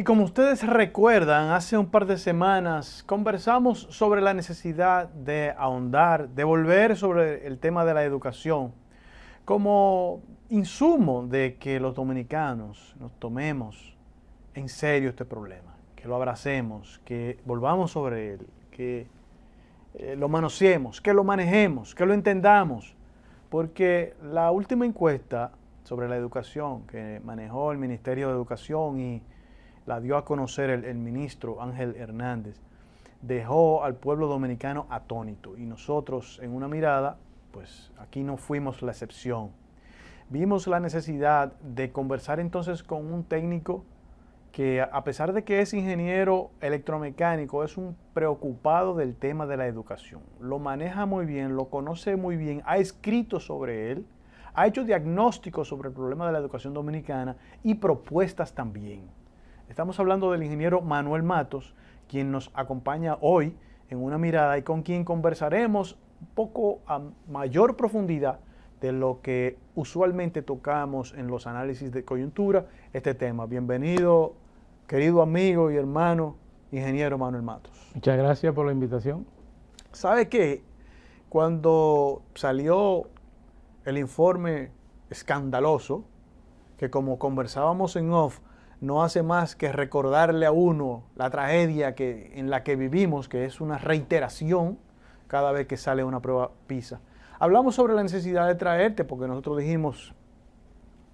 Y como ustedes recuerdan, hace un par de semanas conversamos sobre la necesidad de ahondar, de volver sobre el tema de la educación como insumo de que los dominicanos nos tomemos en serio este problema, que lo abracemos, que volvamos sobre él, que lo manoseemos, que lo manejemos, que lo entendamos, porque la última encuesta sobre la educación que manejó el Ministerio de Educación y la dio a conocer el ministro Ángel Hernández, dejó al pueblo dominicano atónito y nosotros en una mirada, pues aquí no fuimos la excepción. Vimos la necesidad de conversar entonces con un técnico que a pesar de que es ingeniero electromecánico, es un preocupado del tema de la educación. Lo maneja muy bien, lo conoce muy bien, ha escrito sobre él, ha hecho diagnósticos sobre el problema de la educación dominicana y propuestas también. Estamos hablando del ingeniero Manuel Matos, quien nos acompaña hoy en una mirada y con quien conversaremos un poco a mayor profundidad de lo que usualmente tocamos en los análisis de coyuntura, este tema. Bienvenido, querido amigo y hermano, ingeniero Manuel Matos. Muchas gracias por la invitación. ¿Sabe qué? Cuando salió el informe escandaloso, que como conversábamos en off, no hace más que recordarle a uno la tragedia en la que vivimos, que es una reiteración cada vez que sale una prueba PISA. Hablamos sobre la necesidad de traerte, porque nosotros dijimos,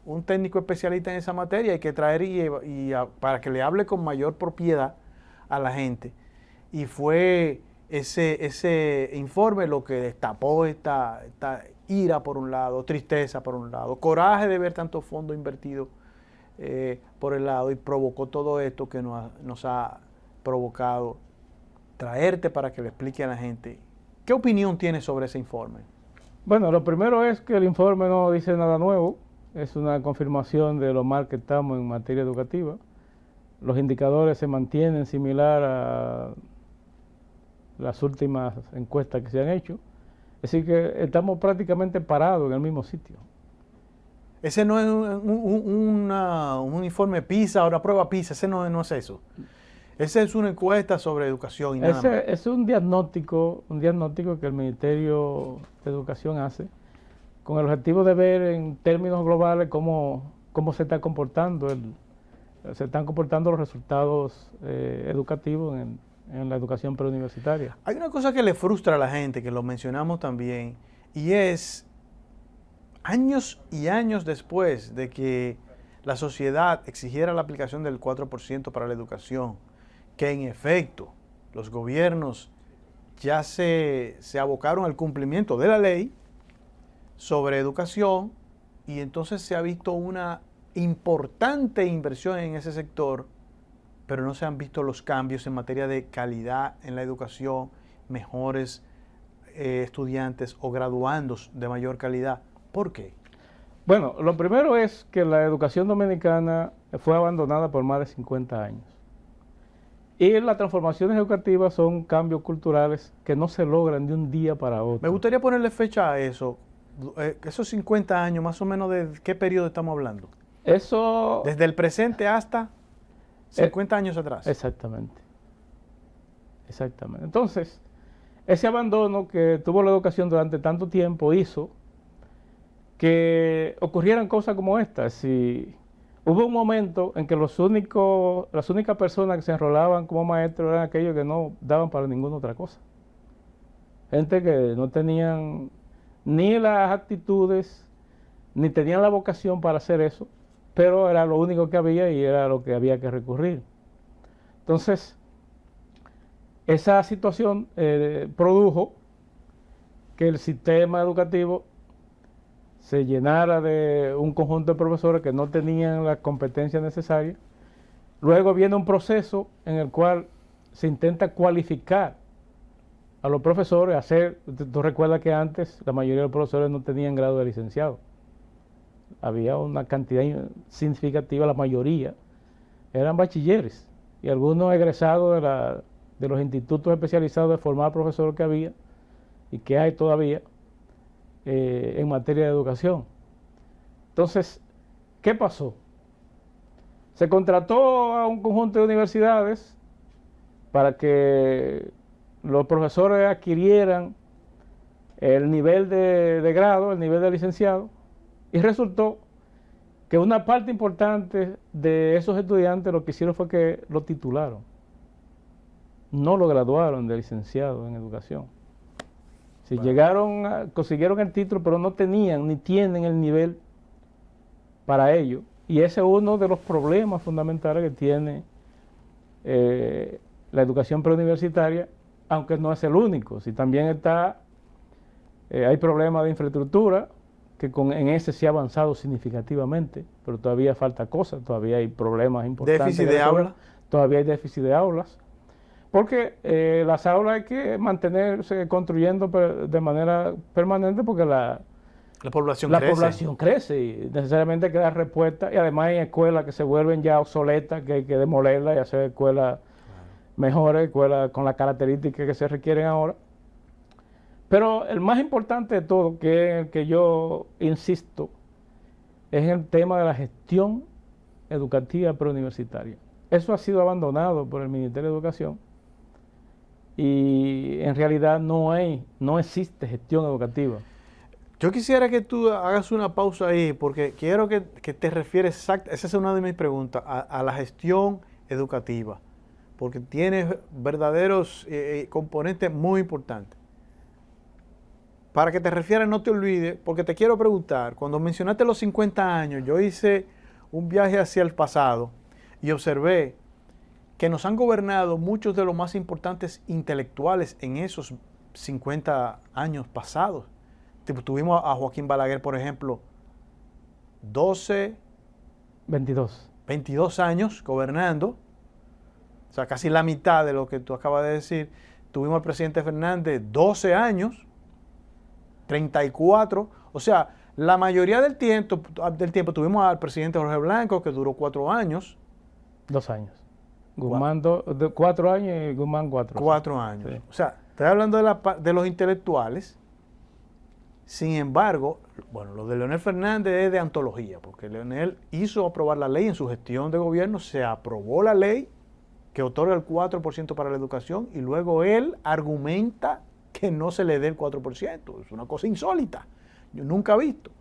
un técnico especialista en esa materia hay que traer para que le hable con mayor propiedad a la gente. Y fue ese informe lo que destapó esta ira por un lado, tristeza por un lado, coraje de ver tanto fondo invertido por el lado, y provocó todo esto que nos ha provocado traerte para que le explique a la gente. ¿Qué opinión tienes sobre ese informe? Bueno, lo primero es que el informe no dice nada nuevo, es una confirmación de lo mal que estamos en materia educativa. Los indicadores se mantienen similar a las últimas encuestas que se han hecho, así que estamos prácticamente parados en el mismo sitio. Ese no es un informe PISA o una prueba PISA, ese no es eso. Esa es una encuesta sobre educación y nada más. Es un diagnóstico que el Ministerio de Educación hace con el objetivo de ver en términos globales cómo se está comportando se están comportando los resultados educativos en la educación preuniversitaria. Hay una cosa que le frustra a la gente, que lo mencionamos también, y es años y años después de que la sociedad exigiera la aplicación del 4% para la educación, que en efecto los gobiernos ya se abocaron al cumplimiento de la ley sobre educación, y entonces se ha visto una importante inversión en ese sector, pero no se han visto los cambios en materia de calidad en la educación, mejores estudiantes o graduandos de mayor calidad. ¿Por qué? Bueno, lo primero es que la educación dominicana fue abandonada por más de 50 años. Y las transformaciones educativas son cambios culturales que no se logran de un día para otro. Me gustaría ponerle fecha a eso. Esos 50 años, más o menos, ¿de qué periodo estamos hablando? Eso... Desde el presente hasta 50 años atrás. Exactamente. Exactamente. Entonces, ese abandono que tuvo la educación durante tanto tiempo hizo que ocurrieran cosas como estas. Si hubo un momento en que las únicas personas que se enrolaban como maestros eran aquellos que no daban para ninguna otra cosa. Gente que no tenían ni las actitudes, ni tenían la vocación para hacer eso, pero era lo único que había y era lo que había que recurrir. Entonces, esa situación produjo que el sistema educativo se llenara de un conjunto de profesores que no tenían las competencias necesarias. Luego viene un proceso en el cual se intenta cualificar a los profesores. Tú recuerdas que antes la mayoría de los profesores no tenían grado de licenciado. Había una cantidad significativa, la mayoría eran bachilleres y algunos egresados de los institutos especializados de formar profesores que había y que hay todavía en materia de educación. Entonces, ¿qué pasó? Se contrató a un conjunto de universidades para que los profesores adquirieran el nivel de grado, el nivel de licenciado, y resultó que una parte importante de esos estudiantes lo que hicieron fue que lo titularon. No lo graduaron de licenciado en educación. Si consiguieron el título, pero no tenían ni tienen el nivel para ello. Y ese es uno de los problemas fundamentales que tiene la educación preuniversitaria, aunque no es el único. Si también hay problemas de infraestructura, que en ese se ha avanzado significativamente, pero todavía falta cosas, todavía hay problemas importantes. ¿Déficit de aulas? Todavía hay déficit de aulas, porque las aulas hay que mantenerse construyendo de manera permanente, porque la población crece y necesariamente hay que dar respuesta, y además hay escuelas que se vuelven ya obsoletas, que hay que demolerlas y hacer escuelas mejores, escuelas con las características que se requieren ahora. Pero el más importante de todo, que yo insisto, es el tema de la gestión educativa preuniversitaria. Eso ha sido abandonado por el Ministerio de Educación y en realidad no existe gestión educativa. Yo quisiera que tú hagas una pausa ahí, porque quiero que te refieres esa es una de mis preguntas, a la gestión educativa, porque tiene verdaderos componentes muy importantes. Para que te refieras, no te olvides, porque te quiero preguntar, cuando mencionaste los 50 años, yo hice un viaje hacia el pasado y observé que nos han gobernado muchos de los más importantes intelectuales en esos 50 años pasados. Tuvimos a Joaquín Balaguer, por ejemplo, 22 años gobernando, o sea, casi la mitad de lo que tú acabas de decir. Tuvimos al presidente Fernández 12 años, 34, o sea, la mayoría del tiempo tuvimos al presidente Jorge Blanco, que duró 4 años. 2 años. Guzmán 4 años y Guzmán 4. 4 años. Sí. O sea, estoy hablando de los intelectuales. Sin embargo, bueno, lo de Leonel Fernández es de antología, porque Leonel hizo aprobar la ley en su gestión de gobierno, se aprobó la ley que otorga el 4% para la educación y luego él argumenta que no se le dé el 4%. Es una cosa insólita, yo nunca he visto.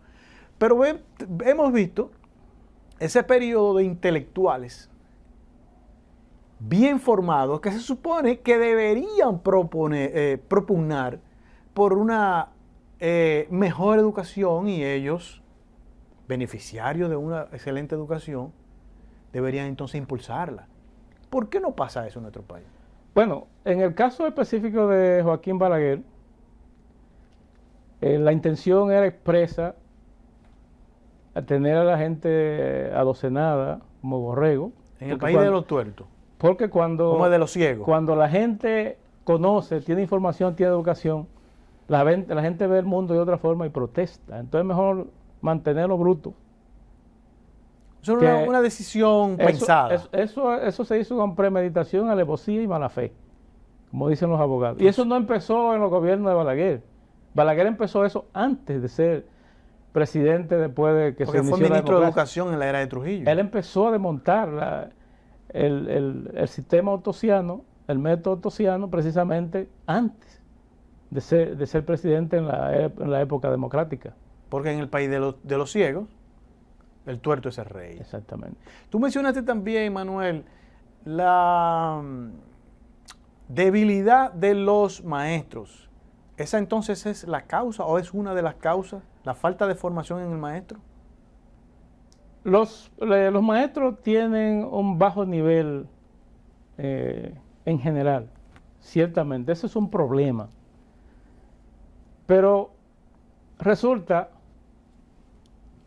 Pero hemos visto ese periodo de intelectuales bien formados que se supone que deberían propugnar por una mejor educación, y ellos, beneficiarios de una excelente educación, deberían entonces impulsarla. ¿Por qué no pasa eso en nuestro país? Bueno, en el caso específico de Joaquín Balaguer, la intención era expresa a tener a la gente adocenada como borrego. En el país de los tuertos. Porque como de los ciegos. Cuando la gente conoce, tiene información, tiene educación, la gente ve el mundo de otra forma y protesta. Entonces es mejor mantenerlo bruto. Eso es una decisión pensada. Eso se hizo con premeditación, alevosía y mala fe, como dicen los abogados. Y eso no empezó en los gobiernos de Balaguer. Balaguer empezó eso antes de ser presidente, después de que porque se inició fue ministro la de Educación en la era de Trujillo. Él empezó a desmontar el sistema otosiano, el método otosiano, precisamente antes de ser presidente en la época democrática. Porque en el país de los ciegos, el tuerto es el rey. Exactamente. Tú mencionaste también, Manuel, la debilidad de los maestros. ¿Esa entonces es la causa o es una de las causas, la falta de formación en el maestro? Los maestros tienen un bajo nivel en general, ciertamente. Ese es un problema. Pero resulta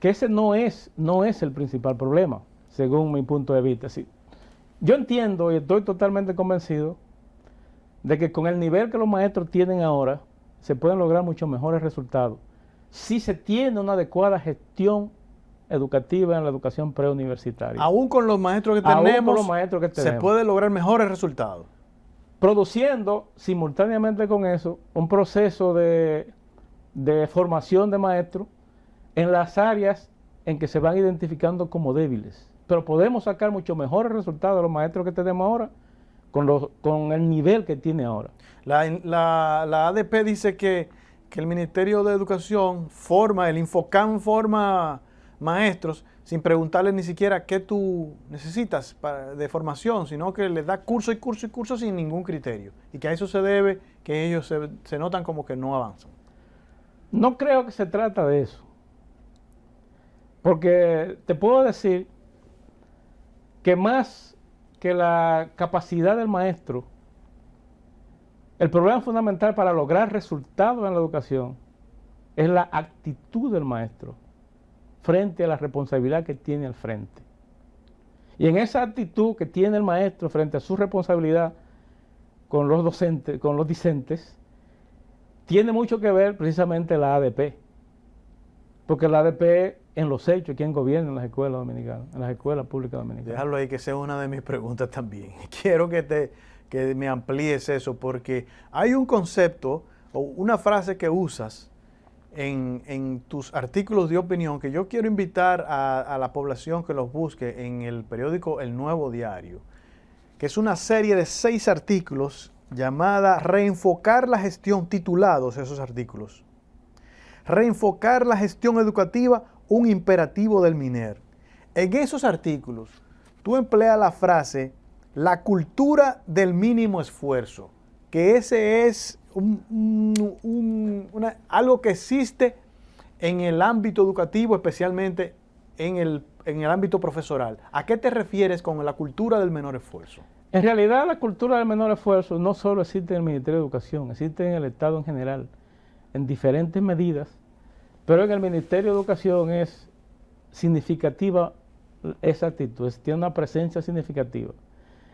que ese no es el principal problema, según mi punto de vista. Sí. Yo entiendo y estoy totalmente convencido de que con el nivel que los maestros tienen ahora, se pueden lograr muchos mejores resultados si se tiene una adecuada gestión educativa en la educación preuniversitaria. Aún con los maestros que tenemos, se puede lograr mejores resultados. Produciendo simultáneamente con eso un proceso de formación de maestros en las áreas en que se van identificando como débiles. pero podemos sacar mucho mejores resultados de los maestros que tenemos ahora con el nivel que tiene ahora. La ADP dice que el Ministerio de Educación el Infocam forma maestros sin preguntarles ni siquiera qué tú necesitas de formación, sino que les da curso y curso y curso sin ningún criterio. Y que a eso se debe que ellos se notan como que no avanzan. No creo que se trata de eso. Porque te puedo decir que más que la capacidad del maestro, el problema fundamental para lograr resultados en la educación es la actitud del maestro frente a la responsabilidad que tiene al frente. Y en esa actitud que tiene el maestro frente a su responsabilidad con los docentes, con los discentes, tiene mucho que ver precisamente la ADP. Porque la ADP en los hechos, ¿quién gobierna en las escuelas dominicanas, en las escuelas públicas dominicanas? Déjalo ahí, que sea una de mis preguntas también. Quiero que me amplíes eso, porque hay un concepto o una frase que usas en tus artículos de opinión que yo quiero invitar a la población que los busque en el periódico El Nuevo Diario, que es una serie de 6 artículos llamada Reenfocar la gestión, titulados esos artículos. Reenfocar la gestión educativa, un imperativo del MINER. En esos artículos, tú empleas la frase, la cultura del mínimo esfuerzo, que ese es algo que existe en el ámbito educativo, especialmente en el ámbito profesoral. ¿A qué te refieres con la cultura del menor esfuerzo? En realidad, la cultura del menor esfuerzo no solo existe en el Ministerio de Educación, existe en el Estado en general, en diferentes medidas, pero en el Ministerio de Educación es significativa esa actitud, tiene una presencia significativa.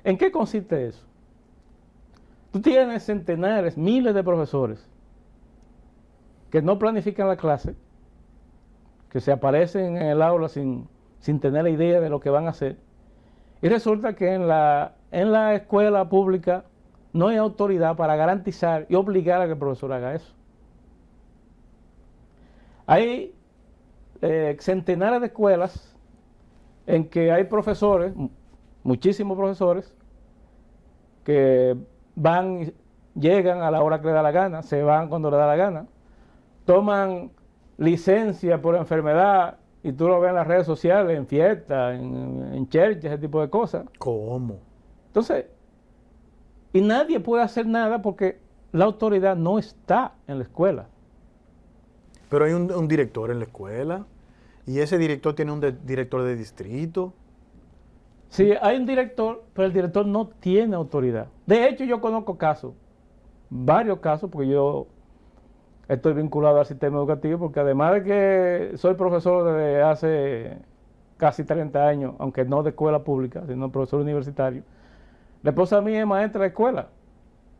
¿En qué consiste eso? Tú tienes centenares, miles de profesores que no planifican la clase, que se aparecen en el aula sin tener la idea de lo que van a hacer, y resulta que en la escuela pública no hay autoridad para garantizar y obligar a que el profesor haga eso. Hay centenares de escuelas en que hay profesores, muchísimos profesores, que llegan a la hora que le da la gana, se van cuando le da la gana, toman licencia por enfermedad y tú lo ves en las redes sociales, en fiestas, en churches, ese tipo de cosas. ¿Cómo? Entonces, y nadie puede hacer nada porque la autoridad no está en la escuela. Pero hay un director en la escuela y ese director tiene un director de distrito. Sí, hay un director, pero el director no tiene autoridad. De hecho, yo conozco casos, varios casos, porque yo estoy vinculado al sistema educativo, porque además de que soy profesor desde hace casi 30 años, aunque no de escuela pública, sino profesor universitario, la esposa mía es maestra de escuela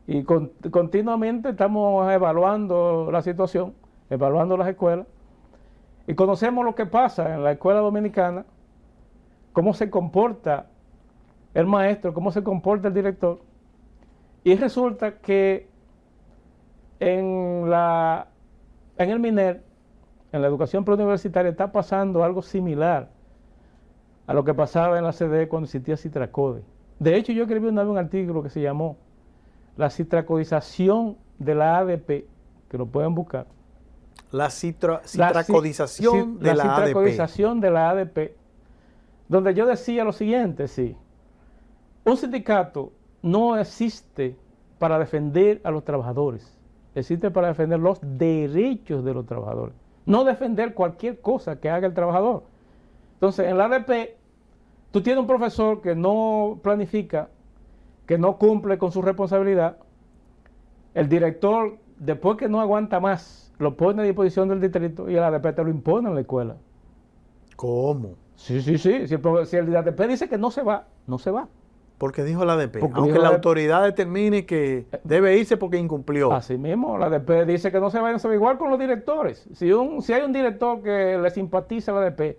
y continuamente estamos evaluando la situación, evaluando las escuelas y conocemos lo que pasa en la escuela dominicana, cómo se comporta el maestro, cómo se comporta el director, y resulta que en el MINER, en la educación preuniversitaria, está pasando algo similar a lo que pasaba en la CDE cuando existía Citracode. De hecho, yo escribí una vez un artículo que se llamó La citracodización de la ADP, que lo pueden buscar. La citracodización de la ADP. La citracodización de la ADP, donde yo decía lo siguiente, sí. Un sindicato no existe para defender a los trabajadores, existe para defender los derechos de los trabajadores, no defender cualquier cosa que haga el trabajador. Entonces, en la ADP, tú tienes un profesor que no planifica, que no cumple con su responsabilidad, el director, después que no aguanta más, lo pone a disposición del distrito y el ADP te lo impone en la escuela. ¿Cómo? Sí. Si el ADP dice que no se va, no se va. Porque dijo la ADP, aunque la autoridad determine que debe irse porque incumplió. Así mismo, la ADP dice que no se va, igual con los directores. Si hay un director que le simpatiza a la ADP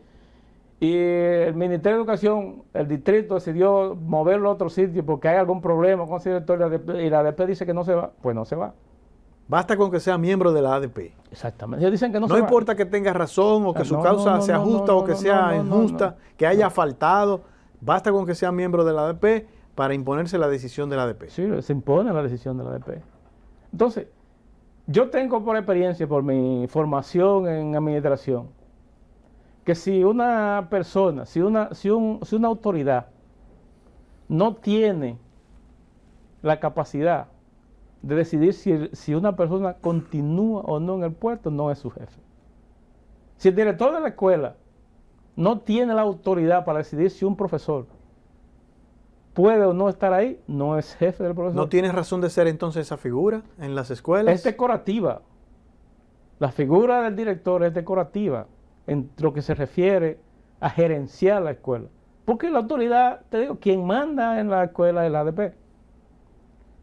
y el Ministerio de Educación, el distrito decidió moverlo a otro sitio porque hay algún problema con ese director y la ADP dice que no se va, pues no se va. Basta con que sea miembro de la ADP. Exactamente. Ellos dicen que no importa que tenga razón o que su causa sea justa o que sea injusta, que haya faltado, basta con que sea miembro de la ADP para imponerse la decisión de la ADP. Sí, se impone la decisión de la ADP. Entonces, yo tengo por experiencia, por mi formación en administración, que si una persona, si una autoridad no tiene la capacidad de decidir si una persona continúa o no en el puesto, no es su jefe. Si el director de la escuela no tiene la autoridad para decidir si un profesor puede o no estar ahí, no es jefe del profesor. ¿No tiene razón de ser entonces esa figura en las escuelas? Es decorativa. La figura del director es decorativa en lo que se refiere a gerenciar la escuela. Porque la autoridad, te digo, quien manda en la escuela es la ADP.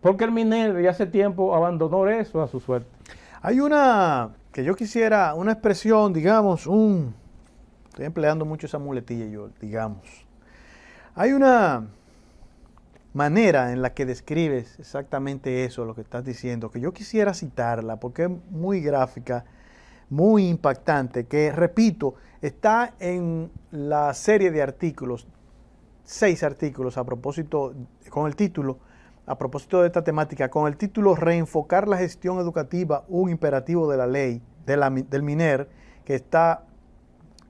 Porque el MINER ya hace tiempo abandonó eso a su suerte. Hay una, que yo quisiera, una expresión, digamos, estoy empleando mucho esa muletilla yo, digamos. Hay una manera en la que describes exactamente eso, lo que estás diciendo, que yo quisiera citarla porque es muy gráfica, muy impactante, que, repito, está en la serie de artículos, 6 artículos a propósito, con el título, a propósito de esta temática, con el título Reenfocar la gestión educativa, un imperativo de la ley, del MINER, que está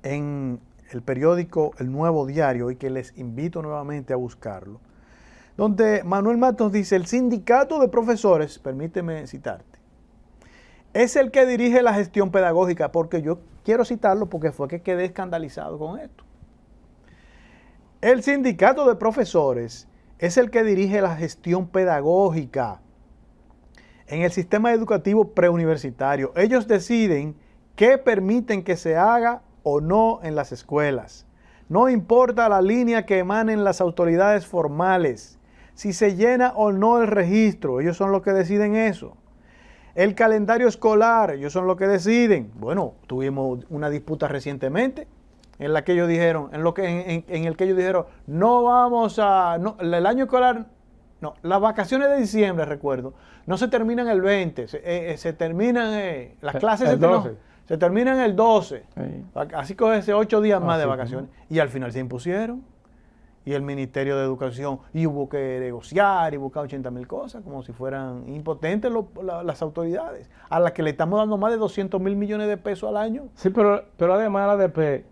en el periódico El Nuevo Diario y que les invito nuevamente a buscarlo, donde Manuel Matos dice: el sindicato de profesores, permíteme citarte, es el que dirige la gestión pedagógica, porque yo quiero citarlo porque fue que quedé escandalizado con esto. El sindicato de profesores es el que dirige la gestión pedagógica en el sistema educativo preuniversitario. Ellos deciden qué permiten que se haga o no en las escuelas. No importa la línea que emanen las autoridades formales, si se llena o no el registro, ellos son los que deciden eso. El calendario escolar, ellos son los que deciden. Bueno, tuvimos una disputa recientemente en la que ellos dijeron, en el que ellos dijeron, no vamos a, no, el año escolar, no, las vacaciones de diciembre, recuerdo, no se terminan el 20, se terminan, las clases se terminan el 12, sí. Así coge ese 8 días más de vacaciones, y al final se impusieron, y el Ministerio de Educación, y hubo que negociar y buscar 80,000 cosas, como si fueran impotentes las autoridades, a las que le estamos dando más de 200,000 millones de pesos al año. Sí, pero además la ADP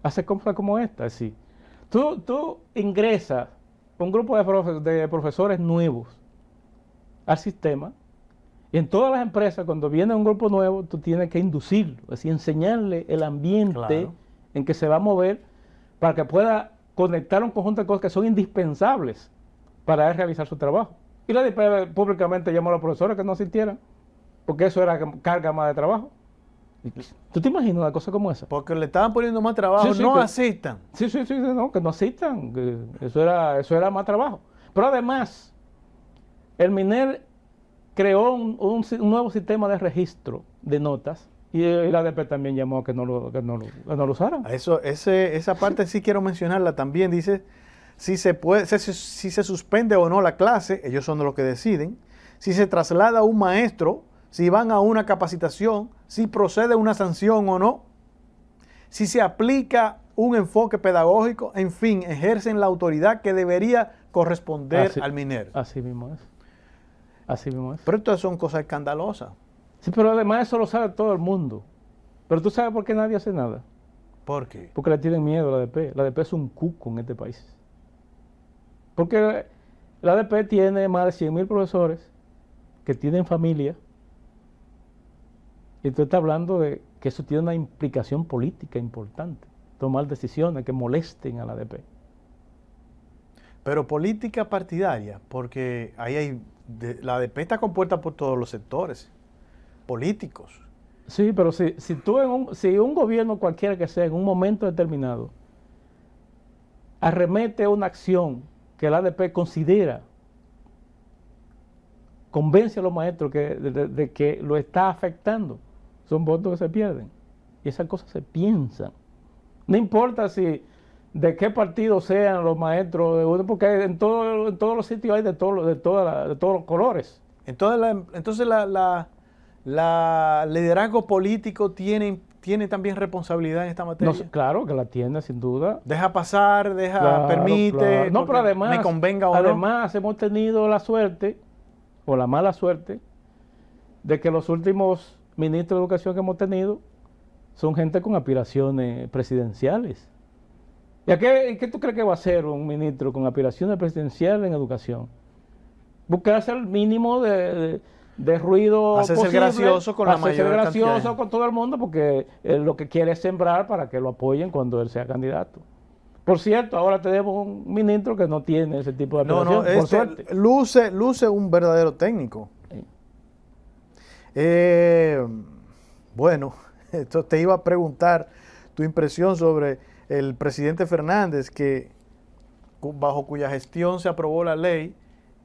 hace cosas como esta, sí. Tú ingresas un grupo de profesores nuevos al sistema, y en todas las empresas, cuando viene un grupo nuevo, tú tienes que inducirlo, es decir, enseñarle el ambiente en que se va a mover para que pueda conectar un conjunto de cosas que son indispensables para él realizar su trabajo. Y la ADP públicamente llamó a los profesores que no asistieran, porque eso era carga más de trabajo. ¿Tú te imaginas una cosa como esa? Porque le estaban poniendo más trabajo, asistan. Sí, no, que no asistan, que eso era más trabajo. Pero además, el MINER creó un nuevo sistema de registro de notas y la ADP también llamó a que no lo usaran. Esa parte sí quiero mencionarla también. Dice, si se suspende o no la clase, ellos son los que deciden. Si se traslada un maestro, si van a una capacitación, si procede una sanción o no, si se aplica un enfoque pedagógico, en fin, ejercen la autoridad que debería corresponder al MINER. Así mismo es. Así mismo es. Pero estas son cosas escandalosas. Sí, pero además eso lo sabe todo el mundo. Pero tú sabes por qué nadie hace nada. ¿Por qué? Porque le tienen miedo a la ADP. La ADP es un cuco en este país. Porque la ADP tiene más de 100,000 profesores que tienen familia. Y tú estás hablando de que eso tiene una implicación política importante. Tomar decisiones que molesten a la ADP. Pero política partidaria, porque ahí la ADP está compuesta por todos los sectores políticos. Sí, pero si un gobierno cualquiera que sea en un momento determinado arremete una acción que la ADP considera, convence a los maestros de que lo está afectando, son votos que se pierden. Y esas cosas se piensan. No importa de qué partido sean los maestros de uno, porque en todos los sitios hay de todos los colores. Entonces ¿La liderazgo político tiene también responsabilidad en esta materia? No, claro que la tiene, sin duda. Deja pasar, Claro, permite, claro. No, pero además, me convenga o no. además hemos tenido la suerte, o la mala suerte, de que los últimos ministros de educación que hemos tenido son gente con aspiraciones presidenciales. ¿Y qué tú crees que va a hacer un ministro con aspiraciones presidenciales en educación? Buscarse el mínimo de ruido hacerse posible, gracioso con la hacerse mayor gracioso cantidad. con todo el mundo, porque él lo que quiere es sembrar para que lo apoyen cuando él sea candidato. Por cierto, ahora tenemos un ministro que no tiene ese tipo de No, aspiración, por suerte. luce un verdadero técnico. Sí. Bueno, esto te iba a preguntar tu impresión sobre el presidente Fernández, bajo cuya gestión se aprobó la ley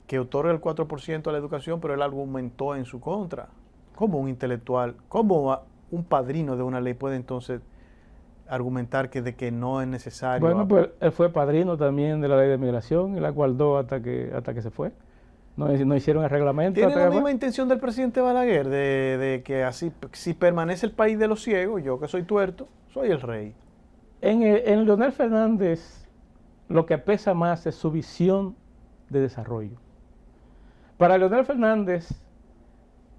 que otorga el 4% a la educación, pero él argumentó en su contra. ¿Cómo un intelectual, cómo un padrino de una ley puede entonces argumentar de que no es necesario? Bueno, pues él fue padrino también de la ley de migración y la guardó hasta que se fue. No hicieron el reglamento. ¿Tiene la misma intención del presidente Balaguer de que así, si permanece el país de los ciegos, yo que soy tuerto, soy el rey? En Leonel Fernández lo que pesa más es su visión de desarrollo. Para Leonel Fernández,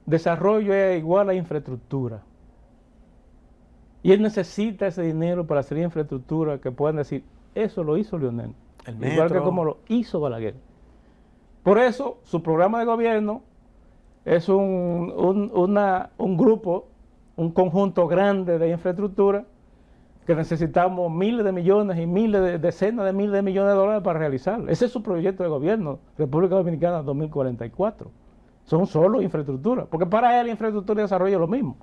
desarrollo es igual a infraestructura. Y él necesita ese dinero para hacer infraestructura que puedan decir, eso lo hizo Leonel. El igual metro. que como lo hizo Balaguer. Por eso, su programa de gobierno es un grupo, un conjunto grande de infraestructura que necesitamos miles de millones y decenas de miles de millones de dólares para realizar. Ese es su proyecto de gobierno, República Dominicana 2044. Son solo infraestructura, porque para él infraestructura y desarrollo es lo mismo.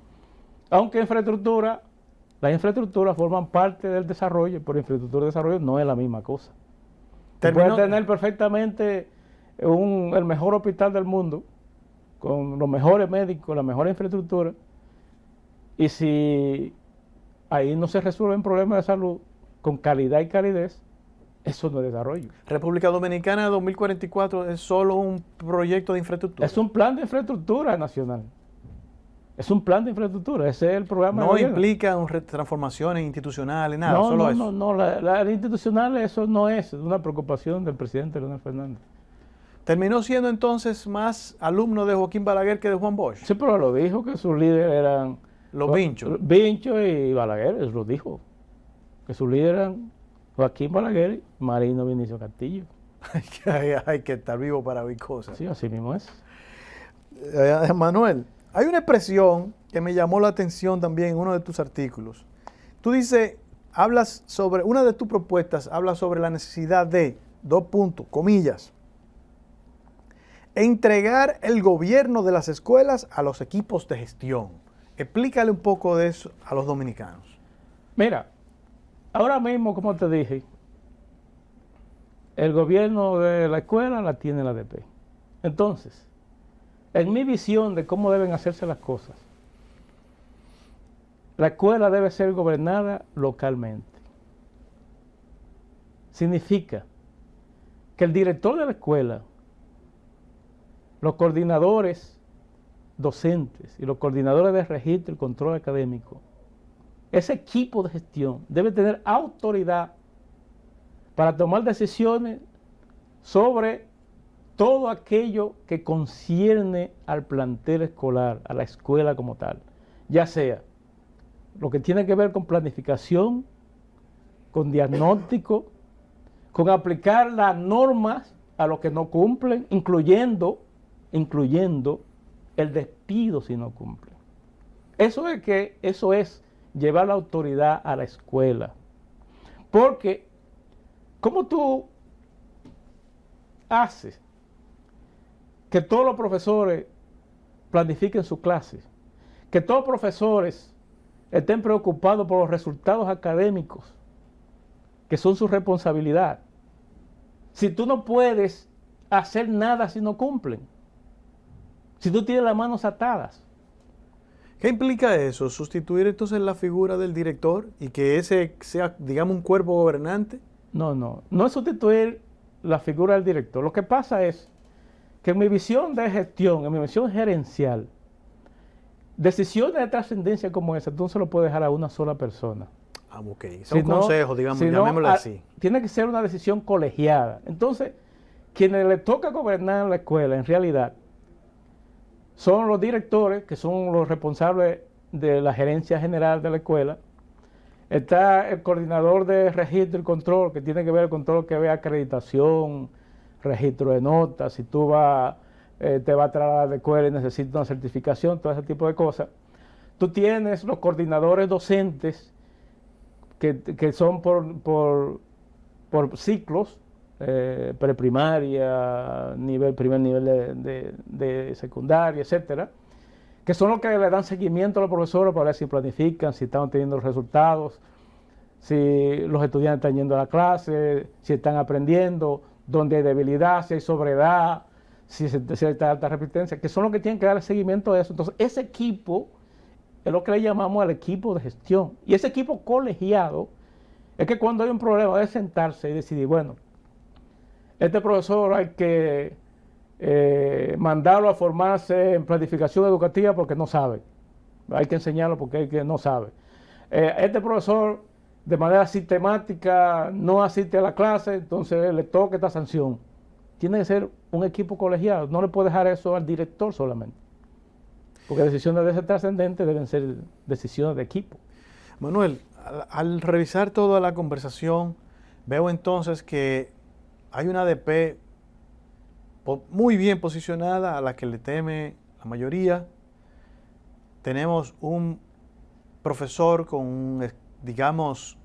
Aunque las infraestructuras forman parte del desarrollo, pero infraestructura y desarrollo no es la misma cosa. Puede tener perfectamente el mejor hospital del mundo, con los mejores médicos, la mejor infraestructura, y si ahí no se resuelven problemas de salud con calidad y calidez, eso no es desarrollo. República Dominicana 2044 es solo un proyecto de infraestructura. Es un plan de infraestructura nacional. Es un plan de infraestructura, ese es el programa. No implica transformaciones institucionales, nada, no, solo no, eso. No, las institucionales eso no es una preocupación del presidente Leonel Fernández. ¿Terminó siendo entonces más alumno de Joaquín Balaguer que de Juan Bosch? Sí, pero lo dijo que sus líderes eran... Los Vinchos. Vinchos y Balaguer, eso lo dijo. Que sus líderes eran Joaquín Balaguer y Marino Vinicio Castillo. Hay que estar vivo para oír cosas. Sí, así mismo es. Manuel, hay una expresión que me llamó la atención también en uno de tus artículos. Tú dices, una de tus propuestas habla sobre la necesidad de, comillas, entregar el gobierno de las escuelas a los equipos de gestión. Explícale un poco de eso a los dominicanos. Mira, ahora mismo, como te dije, el gobierno de la escuela la tiene la ADP. Entonces, en mi visión de cómo deben hacerse las cosas, la escuela debe ser gobernada localmente. Significa que el director de la escuela, los coordinadores docentes y los coordinadores de registro y control académico, ese equipo de gestión debe tener autoridad para tomar decisiones sobre todo aquello que concierne al plantel escolar, a la escuela como tal, ya sea lo que tiene que ver con planificación, con diagnóstico, con aplicar las normas a los que no cumplen, incluyendo el despido si no cumplen. Eso es llevar la autoridad a la escuela. Porque, ¿cómo tú haces que todos los profesores planifiquen sus clases? Que todos los profesores estén preocupados por los resultados académicos, que son su responsabilidad. Si tú no puedes hacer nada si no cumplen, si tú tienes las manos atadas. ¿Qué implica eso? ¿Sustituir entonces la figura del director y que ese sea, digamos, un cuerpo gobernante? No es sustituir la figura del director. Lo que pasa es que en mi visión de gestión, en mi visión gerencial, decisiones de trascendencia como esa, tú no se lo puedes dejar a una sola persona. Ah, ok. Es un consejo, digamos, llamémoslo así. Tiene que ser una decisión colegiada. Entonces, quienes le toca gobernar la escuela, en realidad, son los directores, que son los responsables de la gerencia general de la escuela. Está el coordinador de registro y control, que tiene que ver con todo lo que ve acreditación, registro de notas, si tú te vas a trasladar a la escuela y necesitas una certificación, todo ese tipo de cosas. Tú tienes los coordinadores docentes, que son por ciclos, preprimaria, primer nivel de secundaria, etcétera, que son los que le dan seguimiento a los profesores para ver si planifican, si están teniendo los resultados, si los estudiantes están yendo a la clase, si están aprendiendo, dónde hay debilidad, si hay sobriedad, si hay alta resistencia, que son los que tienen que dar seguimiento a eso. Entonces, ese equipo es lo que le llamamos al equipo de gestión. Y ese equipo colegiado es que cuando hay un problema debe sentarse y decidir, bueno, este profesor hay que mandarlo a formarse en planificación educativa porque no sabe. Hay que enseñarlo porque no sabe. Este profesor de manera sistemática no asiste a la clase, entonces le toca esta sanción. Tiene que ser un equipo colegiado, no le puede dejar eso al director solamente. Porque decisiones de ese trascendente deben ser decisiones de equipo. Manuel, al revisar toda la conversación, veo entonces que hay una ADP muy bien posicionada, a la que le teme la mayoría. Tenemos un profesor digamos,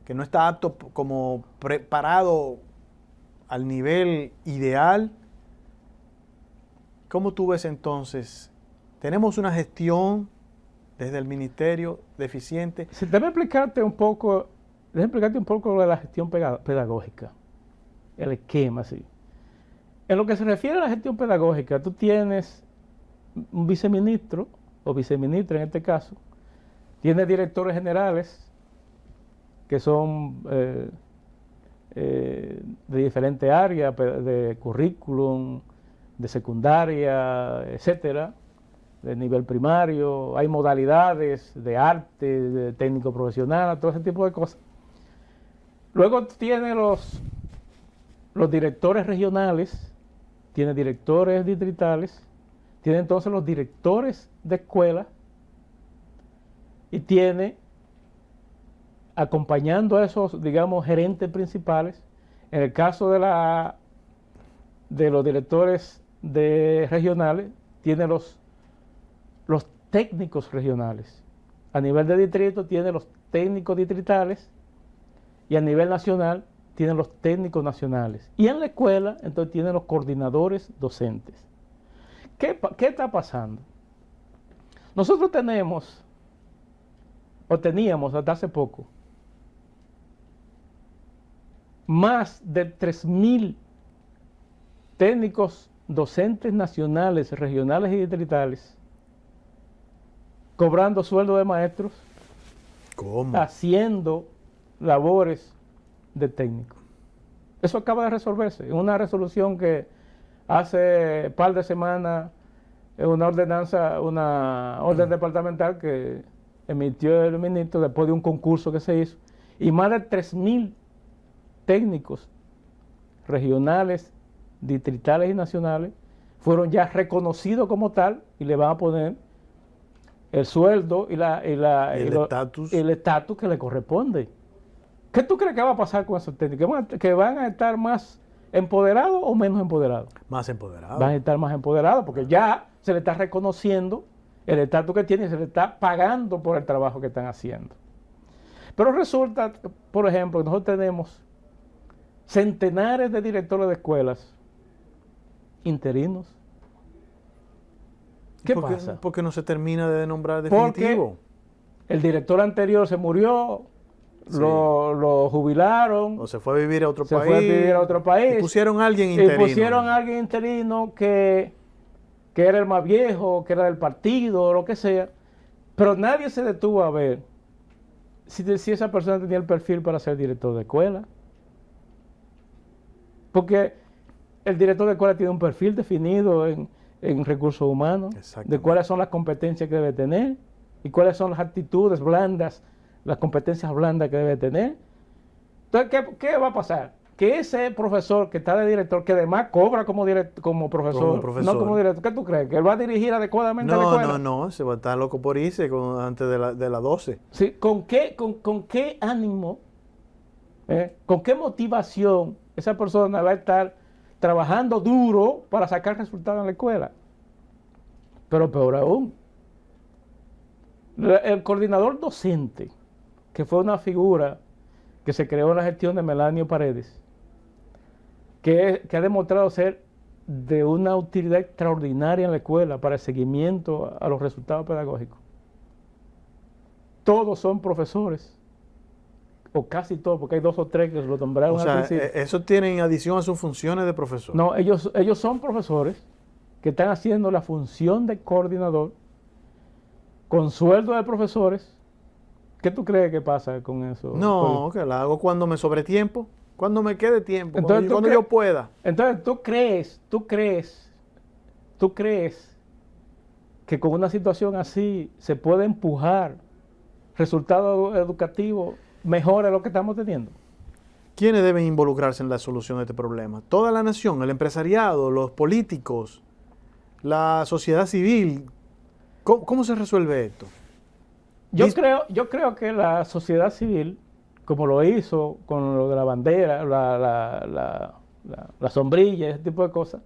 que no está apto como preparado al nivel ideal. ¿Cómo tú ves entonces? Tenemos una gestión desde el ministerio deficiente. Sí, déjame explicarte un poco de la gestión pedagógica, el esquema, sí. En lo que se refiere a la gestión pedagógica, tú tienes un viceministro, o viceministra en este caso, tienes directores generales, que son de diferentes áreas, de currículum, de secundaria, etcétera, de nivel primario, hay modalidades de arte, de técnico profesional, todo ese tipo de cosas. Luego tiene los directores regionales, tiene directores distritales, tiene entonces los directores de escuela y tiene, acompañando a esos, digamos, gerentes principales, en el caso de los directores regionales, tiene los técnicos regionales. A nivel de distrito tiene los técnicos distritales y a nivel nacional tienen los técnicos nacionales. Y en la escuela, entonces, tienen los coordinadores docentes. ¿Qué está pasando? Nosotros teníamos hasta hace poco más de 3.000 técnicos docentes nacionales, regionales y distritales cobrando sueldo de maestros, ¿cómo? Haciendo labores de técnico. Eso acaba de resolverse en una resolución que hace un par de semanas, una orden departamental que emitió el ministro después de un concurso que se hizo, y más de 3.000 técnicos regionales, distritales y nacionales fueron ya reconocidos como tal y le van a poner el sueldo y el estatus que le corresponde. ¿Qué tú crees que va a pasar con esos técnicos? ¿Que van a estar más empoderados o menos empoderados? Más empoderados. Van a estar más empoderados porque ya se le está reconociendo el estatus que tienen y se le está pagando por el trabajo que están haciendo. Pero resulta, por ejemplo, que nosotros tenemos centenares de directores de escuelas interinos. ¿Qué pasa? Porque no se termina de nombrar definitivo. Porque el director anterior se murió, sí, lo jubilaron. O se fue a vivir a otro país. Se fue a vivir a otro país. Y pusieron a alguien interino. Y pusieron a alguien interino que era el más viejo, que era del partido, o lo que sea. Pero nadie se detuvo a ver si esa persona tenía el perfil para ser director de escuela. Porque el director de escuela tiene un perfil definido en en recursos humanos, de Exactamente. cuáles son las competencias que debe tener y cuáles son las actitudes blandas, las competencias blandas que debe tener. Entonces, ¿qué va a pasar? Que ese profesor que está de director, que además cobra como profesor, Como profesor. no como director, ¿qué tú crees? ¿Que él va a dirigir adecuadamente la escuela? No, se va a estar loco por irse antes de las 12. Sí, ¿con qué ánimo, con qué motivación esa persona va a estar trabajando duro para sacar resultados en la escuela? Pero peor aún, el coordinador docente, que fue una figura que se creó en la gestión de Melanio Paredes, que ha demostrado ser de una utilidad extraordinaria en la escuela para el seguimiento a los resultados pedagógicos. Todos son profesores, o casi todos, porque hay 2 o 3 que lo nombraron O al sea, principio. eso tiene en adición a sus funciones de profesor. No, ellos son profesores que están haciendo la función de coordinador con sueldo de profesores. ¿Qué tú crees que pasa con eso? No, que la hago cuando me sobre tiempo, cuando me quede tiempo, Entonces, cuando yo pueda. Entonces, ¿tú crees que con una situación así se puede empujar resultados educativos mejores de lo que estamos teniendo? ¿Quiénes deben involucrarse en la solución de este problema? Toda la nación, el empresariado, los políticos, la sociedad civil. ¿Cómo se resuelve esto? Yo creo que la sociedad civil, como lo hizo con lo de la bandera, la sombrilla, ese tipo de cosas,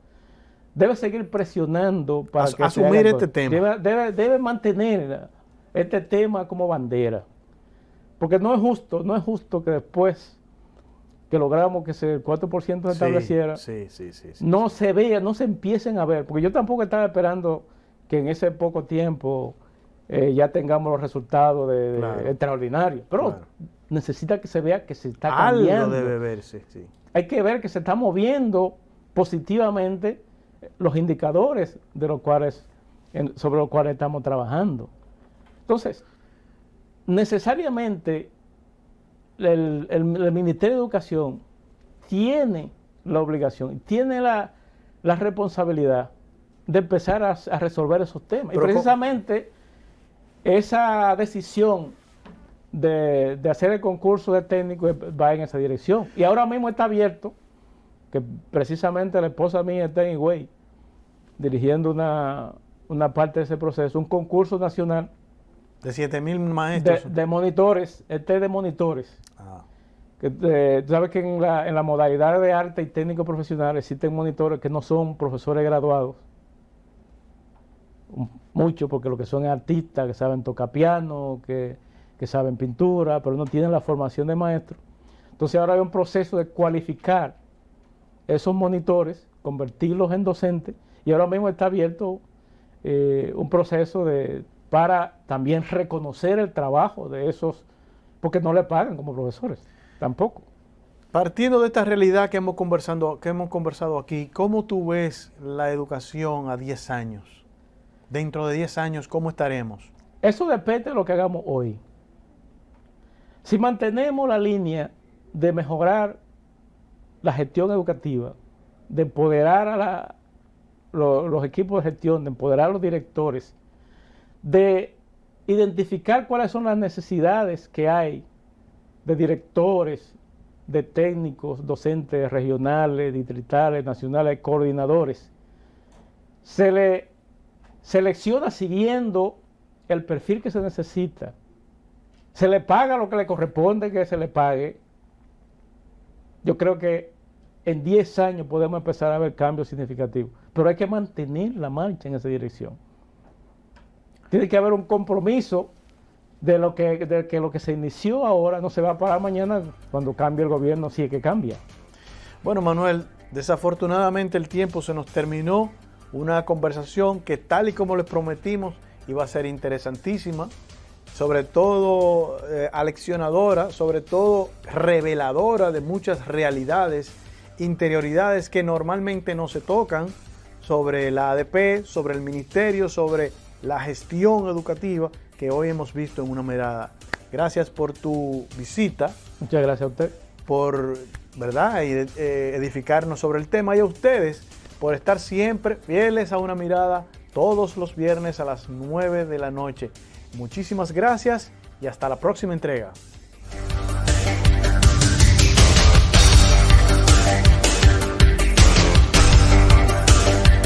debe seguir presionando para que asumir se hagan este cosas. tema. Debe mantener este tema como bandera. Porque no es justo que después que logramos que el 4% se estableciera, Sí. no se vea, no se empiecen a ver. Porque yo tampoco estaba esperando que en ese poco tiempo ya tengamos los resultados Claro. extraordinarios. Pero Claro. necesita que se vea que se está cambiando. Algo debe verse, sí. Hay que ver que se está moviendo positivamente los indicadores de los cuales, sobre los cuales estamos trabajando. Entonces, necesariamente el Ministerio de Educación tiene la obligación, tiene la responsabilidad de empezar a resolver esos temas. Pero y precisamente esa decisión de hacer el concurso de técnicos va en esa dirección. Y ahora mismo está abierto, que precisamente la esposa mía está en Higüey, dirigiendo una parte de ese proceso, un concurso nacional De 7,000 maestros. de monitores, de monitores. Ah, Que, tú sabes que en la modalidad de arte y técnico profesional existen monitores que no son profesores graduados. Mucho, porque lo que son es artistas que saben tocar piano, que saben pintura, pero no tienen la formación de maestro. Entonces ahora hay un proceso de cualificar esos monitores, convertirlos en docentes, y ahora mismo está abierto un proceso para también reconocer el trabajo de esos, porque no le pagan como profesores, tampoco. partiendo de esta realidad que hemos conversado aquí, ¿cómo tú ves la educación a 10 años? Dentro de 10 años, ¿cómo estaremos? Eso depende de lo que hagamos hoy. Si mantenemos la línea de mejorar la gestión educativa, de empoderar a los equipos de gestión, de empoderar a los directores, de identificar cuáles son las necesidades que hay de directores, de técnicos, docentes regionales, distritales, nacionales, coordinadores, se le selecciona siguiendo el perfil que se necesita, se le paga lo que le corresponde que se le pague. Yo creo que en 10 años podemos empezar a ver cambios significativos, pero hay que mantener la marcha en esa dirección. Tiene que haber un compromiso de que lo que se inició ahora no se va a parar mañana cuando cambie el gobierno, si es que cambia. Bueno, Manuel, desafortunadamente el tiempo se nos terminó. Una conversación que, tal y como les prometimos, iba a ser interesantísima, sobre todo aleccionadora, sobre todo reveladora de muchas realidades, interioridades que normalmente no se tocan, sobre la ADP, sobre el ministerio, sobre la gestión educativa que hoy hemos visto en una mirada. Gracias por tu visita. Muchas gracias a usted. Por, ¿verdad?, edificarnos sobre el tema, y a ustedes por estar siempre fieles a Una Mirada todos los viernes a las 9 de la noche. Muchísimas gracias y hasta la próxima entrega.